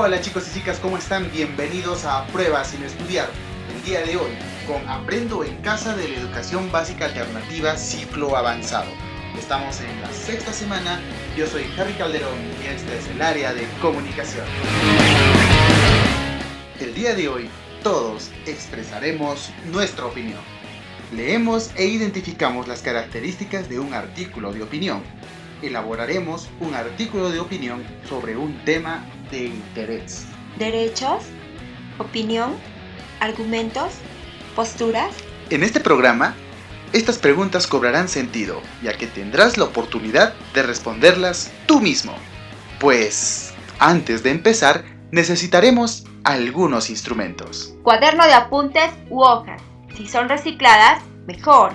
Hola chicos y chicas, ¿cómo están? Bienvenidos a Prueba sin estudiar. El día de hoy, con Aprendo en Casa de la Educación Básica Alternativa Ciclo Avanzado. Estamos en la sexta semana, yo soy Harry Calderón y este es el área de comunicación. El día de hoy, todos expresaremos nuestra opinión. Leemos e identificamos las características de un artículo de opinión. Elaboraremos un artículo de opinión sobre un tema de interés. Derechos, opinión, argumentos, posturas. En este programa, estas preguntas cobrarán sentido, ya que tendrás la oportunidad de responderlas tú mismo. Pues, antes de empezar, necesitaremos algunos instrumentos. Cuaderno de apuntes u hojas. Si son recicladas, mejor.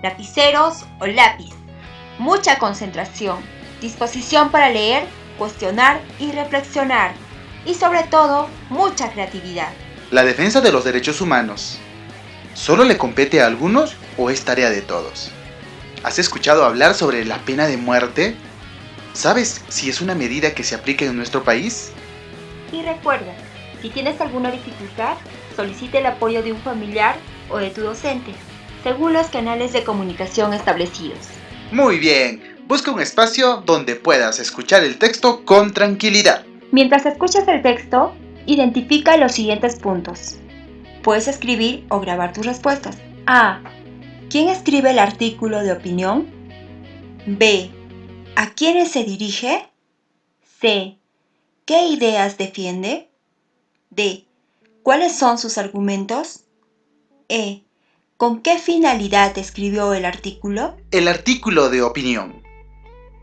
Lapiceros o lápiz. Mucha concentración, disposición para leer, cuestionar y reflexionar. Y sobre todo, mucha creatividad. La defensa de los derechos humanos, ¿solo le compete a algunos o es tarea de todos? ¿Has escuchado hablar sobre la pena de muerte? ¿Sabes si es una medida que se aplica en nuestro país? Y recuerda, si tienes alguna dificultad, solicite el apoyo de un familiar o de tu docente, según los canales de comunicación establecidos. Muy bien, busca un espacio donde puedas escuchar el texto con tranquilidad. Mientras escuchas el texto, identifica los siguientes puntos. Puedes escribir o grabar tus respuestas. A. ¿Quién escribe el artículo de opinión? B. ¿A quiénes se dirige? C. ¿Qué ideas defiende? D. ¿Cuáles son sus argumentos? E. ¿Con qué finalidad escribió el artículo? El artículo de opinión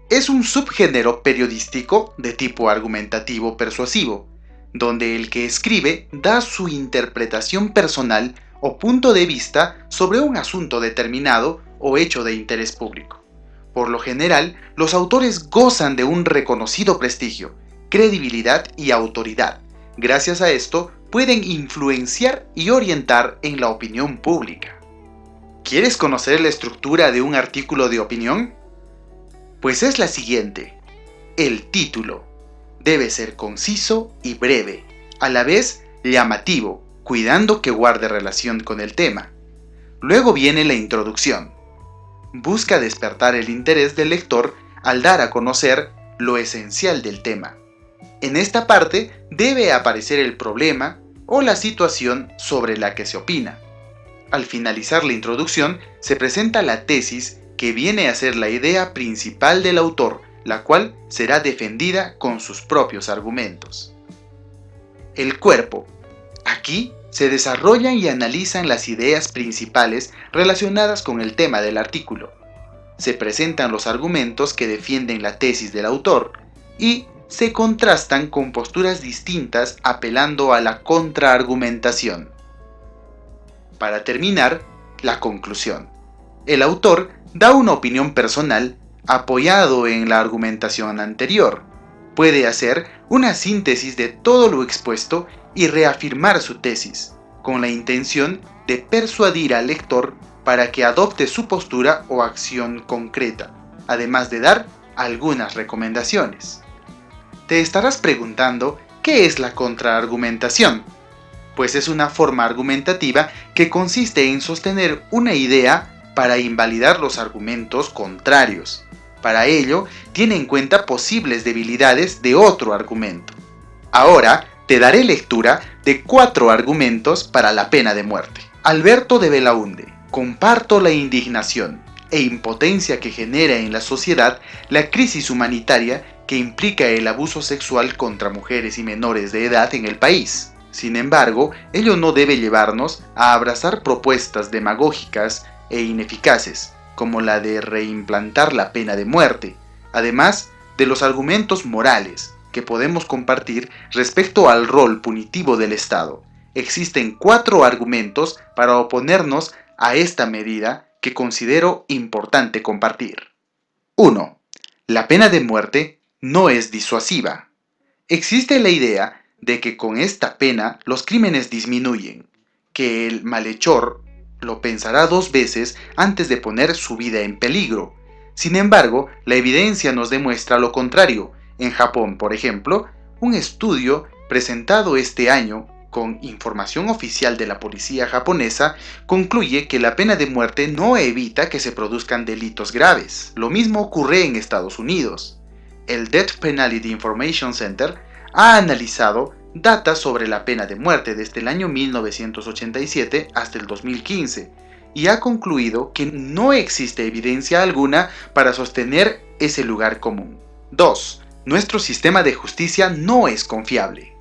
es un subgénero periodístico de tipo argumentativo persuasivo, donde el que escribe da su interpretación personal o punto de vista sobre un asunto determinado o hecho de interés público. Por lo general, los autores gozan de un reconocido prestigio, credibilidad y autoridad. Gracias a esto, pueden influenciar y orientar en la opinión pública. ¿Quieres conocer la estructura de un artículo de opinión? Pues es la siguiente. El título debe ser conciso y breve, a la vez llamativo, cuidando que guarde relación con el tema. Luego viene la introducción. Busca despertar el interés del lector al dar a conocer lo esencial del tema. En esta parte debe aparecer el problema o la situación sobre la que se opina. Al finalizar la introducción, se presenta la tesis que viene a ser la idea principal del autor, la cual será defendida con sus propios argumentos. El cuerpo. Aquí se desarrollan y analizan las ideas principales relacionadas con el tema del artículo. Se presentan los argumentos que defienden la tesis del autor y se contrastan con posturas distintas apelando a la contraargumentación. Para terminar, la conclusión. El autor da una opinión personal apoyado en la argumentación anterior. Puede hacer una síntesis de todo lo expuesto y reafirmar su tesis, con la intención de persuadir al lector para que adopte su postura o acción concreta, además de dar algunas recomendaciones. Te estarás preguntando, ¿qué es la contraargumentación? Pues es una forma argumentativa que consiste en sostener una idea para invalidar los argumentos contrarios. Para ello, tiene en cuenta posibles debilidades de otro argumento. Ahora, te daré lectura de 4 argumentos para la pena de muerte. Alberto de Belaúnde. Comparto la indignación e impotencia que genera en la sociedad la crisis humanitaria que implica el abuso sexual contra mujeres y menores de edad en el país. Sin embargo, ello no debe llevarnos a abrazar propuestas demagógicas e ineficaces, como la de reimplantar la pena de muerte, además de los argumentos morales que podemos compartir respecto al rol punitivo del Estado. Existen 4 argumentos para oponernos a esta medida que considero importante compartir. 1. La pena de muerte no es disuasiva. Existe la idea de que con esta pena los crímenes disminuyen, que el malhechor lo pensará 2 veces antes de poner su vida en peligro. Sin embargo, la evidencia nos demuestra lo contrario. En Japón, por ejemplo, un estudio presentado este año con información oficial de la policía japonesa, concluye que la pena de muerte no evita que se produzcan delitos graves. Lo mismo ocurre en Estados Unidos. El Death Penalty Information Center ha analizado datos sobre la pena de muerte desde el año 1987 hasta el 2015 y ha concluido que no existe evidencia alguna para sostener ese lugar común. 2. Nuestro sistema de justicia no es confiable.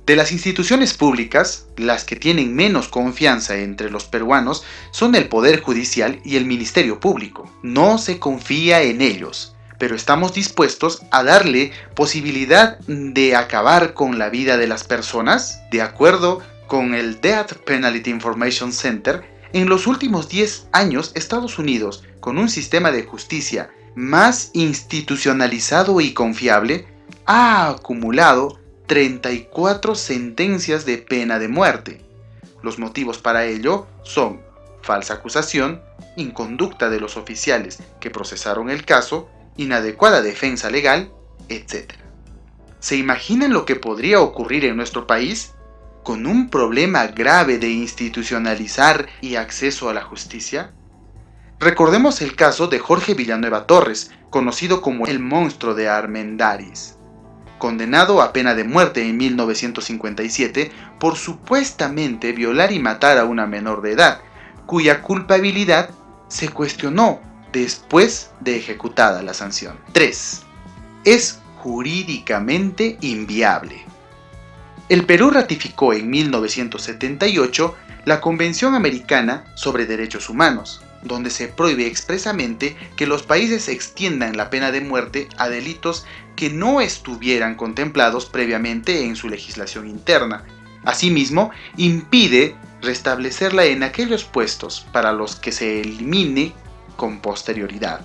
De las instituciones públicas, las que tienen menos confianza entre los peruanos son el Poder Judicial y el Ministerio Público. No se confía en ellos, pero estamos dispuestos a darle posibilidad de acabar con la vida de las personas. De acuerdo con el Death Penalty Information Center, en los últimos 10 años, Estados Unidos, con un sistema de justicia más institucionalizado y confiable, ha acumulado 34 sentencias de pena de muerte. Los motivos para ello son falsa acusación, inconducta de los oficiales que procesaron el caso, inadecuada defensa legal, etc. ¿Se imaginan lo que podría ocurrir en nuestro país? Con un problema grave de institucionalizar y acceso a la justicia. Recordemos el caso de Jorge Villanueva Torres, conocido como el monstruo de Armendáriz, condenado a pena de muerte en 1957 por supuestamente violar y matar a una menor de edad, cuya culpabilidad se cuestionó después de ejecutada la sanción. 3. Es jurídicamente inviable. El Perú ratificó en 1978 la Convención Americana sobre Derechos Humanos, donde se prohíbe expresamente que los países extiendan la pena de muerte a delitos que no estuvieran contemplados previamente en su legislación interna. Asimismo, impide restablecerla en aquellos puestos para los que se elimine con posterioridad.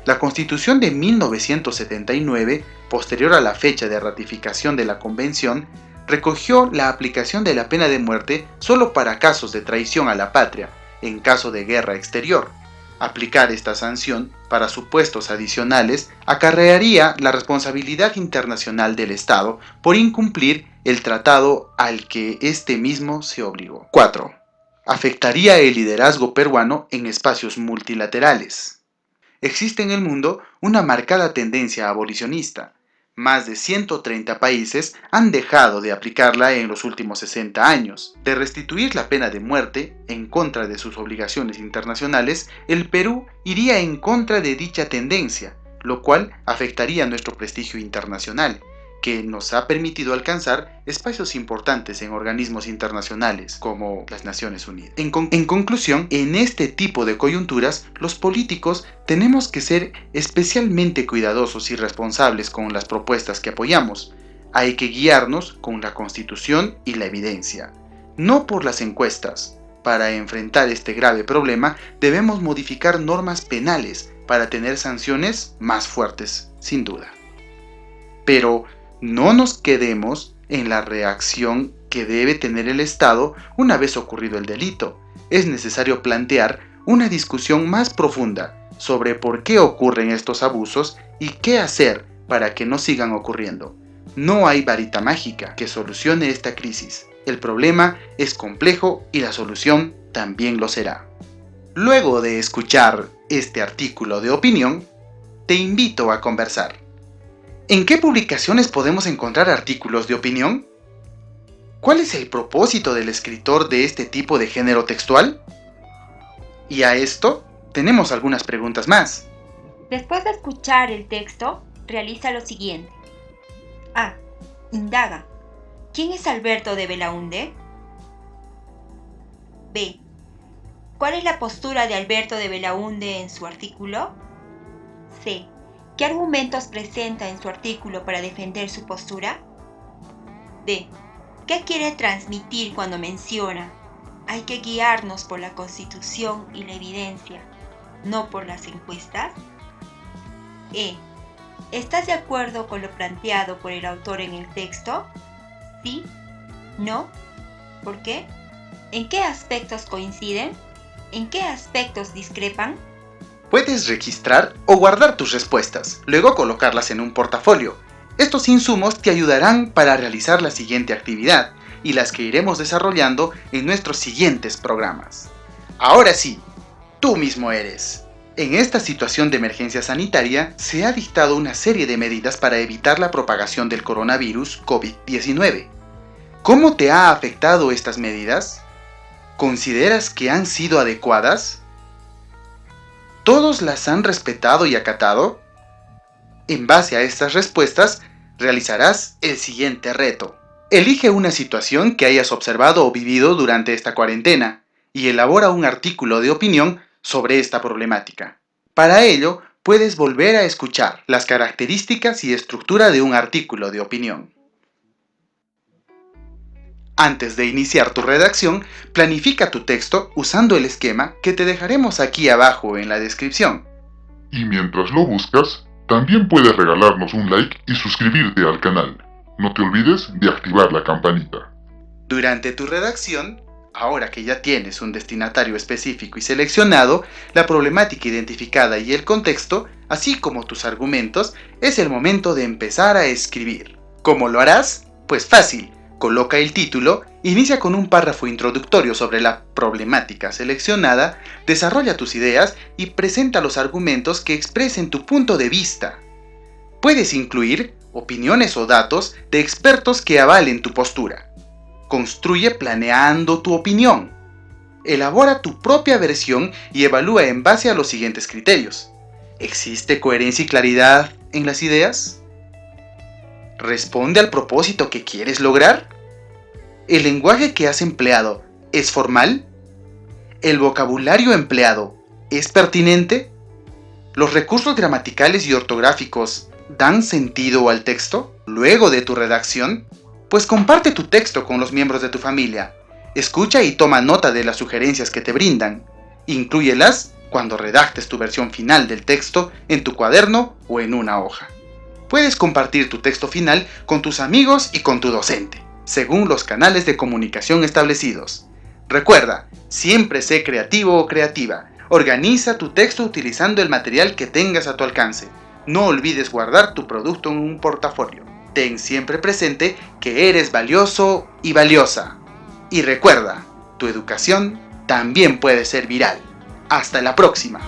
La Constitución de 1979, posterior a la fecha de ratificación de la Convención, recogió la aplicación de la pena de muerte solo para casos de traición a la patria, en caso de guerra exterior. Aplicar esta sanción para supuestos adicionales acarrearía la responsabilidad internacional del Estado por incumplir el tratado al que este mismo se obligó. 4. Afectaría el liderazgo peruano en espacios multilaterales. Existe en el mundo una marcada tendencia abolicionista. Más de 130 países han dejado de aplicarla en los últimos 60 años. De restituir la pena de muerte en contra de sus obligaciones internacionales, el Perú iría en contra de dicha tendencia, lo cual afectaría nuestro prestigio internacional, que nos ha permitido alcanzar espacios importantes en organismos internacionales como las Naciones Unidas. En conclusión, en este tipo de coyunturas, los políticos tenemos que ser especialmente cuidadosos y responsables con las propuestas que apoyamos. Hay que guiarnos con la Constitución y la evidencia, no por las encuestas. Para enfrentar este grave problema, debemos modificar normas penales para tener sanciones más fuertes, sin duda. Pero no nos quedemos en la reacción que debe tener el Estado una vez ocurrido el delito. Es necesario plantear una discusión más profunda sobre por qué ocurren estos abusos y qué hacer para que no sigan ocurriendo. No hay varita mágica que solucione esta crisis. El problema es complejo y la solución también lo será. Luego de escuchar este artículo de opinión, te invito a conversar. ¿En qué publicaciones podemos encontrar artículos de opinión? ¿Cuál es el propósito del escritor de este tipo de género textual? Y a esto tenemos algunas preguntas más. Después de escuchar el texto, realiza lo siguiente. A. Indaga. ¿Quién es Alberto de Belaúnde? B. ¿Cuál es la postura de Alberto de Belaúnde en su artículo? C. ¿Qué argumentos presenta en su artículo para defender su postura? D. ¿Qué quiere transmitir cuando menciona? Hay que guiarnos por la Constitución y la evidencia, no por las encuestas. E. ¿Estás de acuerdo con lo planteado por el autor en el texto? ¿Sí? ¿No? ¿Por qué? ¿En qué aspectos coinciden? ¿En qué aspectos discrepan? Puedes registrar o guardar tus respuestas, luego colocarlas en un portafolio. Estos insumos te ayudarán para realizar la siguiente actividad y las que iremos desarrollando en nuestros siguientes programas. Ahora sí, tú mismo eres. En esta situación de emergencia sanitaria se ha dictado una serie de medidas para evitar la propagación del coronavirus COVID-19. ¿Cómo te ha afectado estas medidas? ¿Consideras que han sido adecuadas? ¿Todos las han respetado y acatado? En base a estas respuestas, realizarás el siguiente reto. Elige una situación que hayas observado o vivido durante esta cuarentena y elabora un artículo de opinión sobre esta problemática. Para ello, puedes volver a escuchar las características y estructura de un artículo de opinión. Antes de iniciar tu redacción, planifica tu texto usando el esquema que te dejaremos aquí abajo en la descripción. Y mientras lo buscas, también puedes regalarnos un like y suscribirte al canal. No te olvides de activar la campanita. Durante tu redacción, ahora que ya tienes un destinatario específico y seleccionado, la problemática identificada y el contexto, así como tus argumentos, es el momento de empezar a escribir. ¿Cómo lo harás? Pues fácil. Coloca el título, inicia con un párrafo introductorio sobre la problemática seleccionada, desarrolla tus ideas y presenta los argumentos que expresen tu punto de vista. Puedes incluir opiniones o datos de expertos que avalen tu postura. Construye planeando tu opinión. Elabora tu propia versión y evalúa en base a los siguientes criterios. ¿Existe coherencia y claridad en las ideas? ¿Responde al propósito que quieres lograr? ¿El lenguaje que has empleado es formal? ¿El vocabulario empleado es pertinente? ¿Los recursos gramaticales y ortográficos dan sentido al texto? Luego de tu redacción, pues comparte tu texto con los miembros de tu familia. Escucha y toma nota de las sugerencias que te brindan. Inclúyelas cuando redactes tu versión final del texto en tu cuaderno o en una hoja. Puedes compartir tu texto final con tus amigos y con tu docente, según los canales de comunicación establecidos. Recuerda, siempre sé creativo o creativa. Organiza tu texto utilizando el material que tengas a tu alcance. No olvides guardar tu producto en un portafolio. Ten siempre presente que eres valioso y valiosa. Y recuerda, tu educación también puede ser viral. Hasta la próxima.